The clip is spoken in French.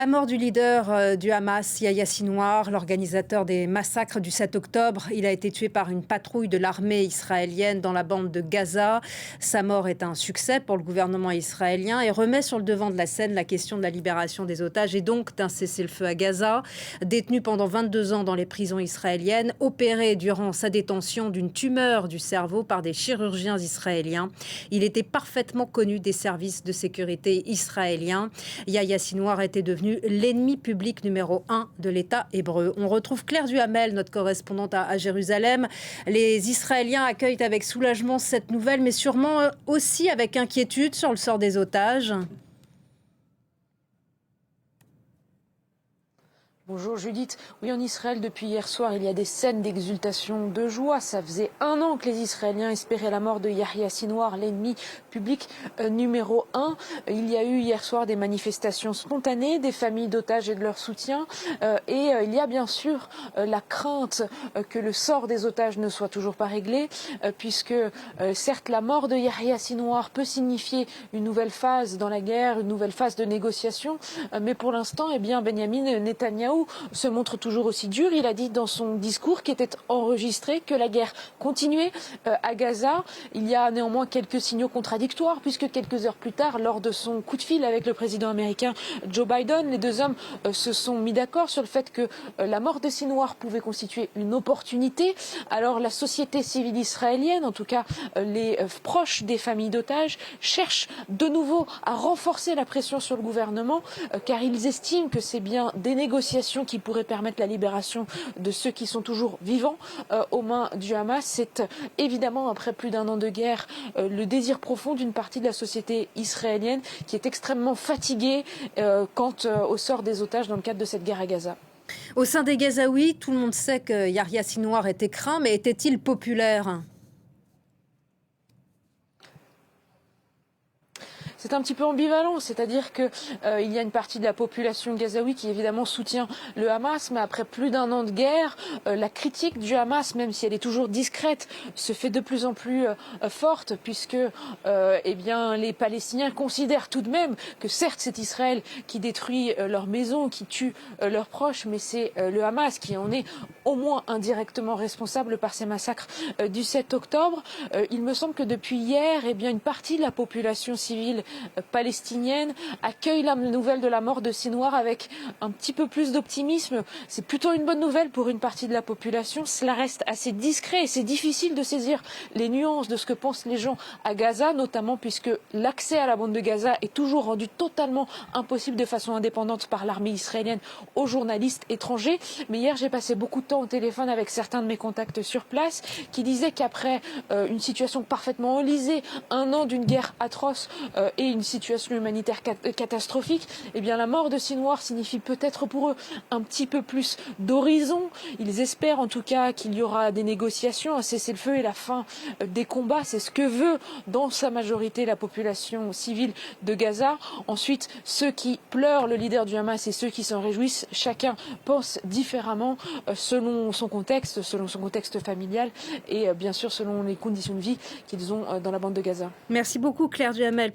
La mort du leader du Hamas, Yahya Sinwar, l'organisateur des massacres du 7 octobre, il a été tué par une patrouille de l'armée israélienne dans la bande de Gaza. Sa mort est un succès pour le gouvernement israélien et remet sur le devant de la scène la question de la libération des otages et donc d'un cessez-le-feu à Gaza. Détenu pendant 22 ans dans les prisons israéliennes, opéré durant sa détention d'une tumeur du cerveau par des chirurgiens israéliens. Il était parfaitement connu des services de sécurité israéliens. Yahya Sinwar était devenu l'ennemi public numéro 1 de l'État hébreu. On retrouve Claire Duhamel, notre correspondante à Jérusalem. Les Israéliens accueillent avec soulagement cette nouvelle, mais sûrement aussi avec inquiétude sur le sort des otages. Bonjour Judith. Oui, en Israël, depuis hier soir, il y a des scènes d'exultation, de joie. Ça faisait 1 an que les Israéliens espéraient la mort de Yahya Sinwar, l'ennemi public numéro 1. Il y a eu hier soir des manifestations spontanées, des familles d'otages et de leur soutien. Et il y a bien sûr la crainte que le sort des otages ne soit toujours pas réglé, puisque certes, la mort de Yahya Sinwar peut signifier une nouvelle phase dans la guerre, une nouvelle phase de négociation. Mais pour l'instant, eh bien, Benyamin Netanyahou se montre toujours aussi dur. Il a dit dans son discours qui était enregistré que la guerre continuait à Gaza. Il y a néanmoins quelques signaux contradictoires puisque quelques heures plus tard, lors de son coup de fil avec le président américain Joe Biden, les deux hommes se sont mis d'accord sur le fait que la mort de Sinwar pouvait constituer une opportunité. Alors la société civile israélienne, en tout cas les proches des familles d'otages, cherchent de nouveau à renforcer la pression sur le gouvernement car ils estiment que c'est bien des négociations qui pourraient permettre la libération de ceux qui sont toujours vivants aux mains du Hamas. C'est évidemment, après plus d'1 an de guerre, le désir profond d'une partie de la société israélienne qui est extrêmement fatiguée quant au sort des otages dans le cadre de cette guerre à Gaza. Au sein des Gazaouis, tout le monde sait que Yahya Sinwar était craint, mais était-il populaire ? C'est un petit peu ambivalent, c'est-à-dire que il y a une partie de la population gazaoui qui évidemment soutient le Hamas, mais après plus d'1 an de guerre, la critique du Hamas, même si elle est toujours discrète, se fait de plus en plus forte, puisque eh bien, les Palestiniens considèrent tout de même que certes c'est Israël qui détruit leurs maisons, qui tue leurs proches, mais c'est le Hamas qui en est au moins indirectement responsable par ces massacres du 7 octobre. Il me semble que depuis hier, eh bien, une partie de la population civile palestinienne accueille la nouvelle de la mort de Sinwar avec un petit peu plus d'optimisme. C'est plutôt une bonne nouvelle pour une partie de la population. Cela reste assez discret et c'est difficile de saisir les nuances de ce que pensent les gens à Gaza, notamment puisque l'accès à la bande de Gaza est toujours rendu totalement impossible de façon indépendante par l'armée israélienne aux journalistes étrangers. Mais hier, j'ai passé beaucoup de temps au téléphone avec certains de mes contacts sur place qui disaient qu'après une situation parfaitement enlisée, 1 an d'une guerre atroce et une situation humanitaire catastrophique, eh bien la mort de Sinwar signifie peut-être pour eux un petit peu plus d'horizon. Ils espèrent en tout cas qu'il y aura des négociations, un cessez-le-feu et la fin des combats. C'est ce que veut dans sa majorité la population civile de Gaza. Ensuite, ceux qui pleurent le leader du Hamas et ceux qui s'en réjouissent, chacun pense différemment selon son contexte familial et bien sûr selon les conditions de vie qu'ils ont dans la bande de Gaza. Merci beaucoup Claire Duhamel.